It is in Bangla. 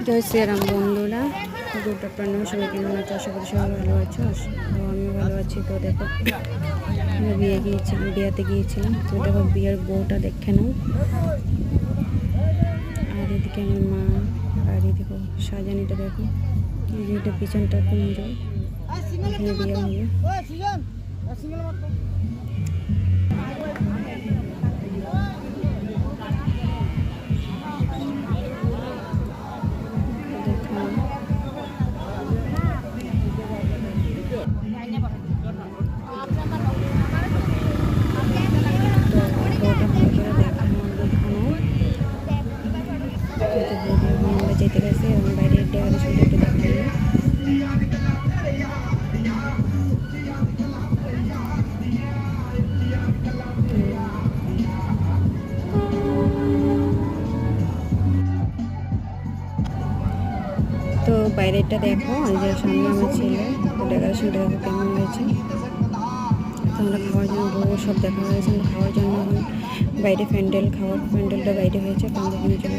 জয় শ্রীরাম বন্ধুরা, গুড আফটারনুন, সবাই কেমন আছো? আশা করি সবাই ভালো আছো। তো আমিও ভালো আছি। তো দেখো, আমি বিয়েতে গিয়েছিলাম। তো দেখো, বিয়ের বউটা দেখে নাও। আর এদিকে আমার মা, আর এদিকে সাজানিটা দেখো, এটা পিছনটা কুঞ্জ, এখানে বিয়ে হবে। আমরা যেতে গেছি এবং বাইরের ডেকোরেশনটা একটু দেখাই। তো বাইরেটা দেখো, যে সামনে আমার ছেলে, তো ডেকোরেশনটা দেখো কেমন হয়েছে। তো আমরা খাওয়ার জন্য বউ সব দেখা হয়েছে। আমরা খাওয়ার জন্য এখন বাইরে খাওয়ার প্যান্ডেলটা বাইরে হয়েছে, তো আমরা এখানে চলে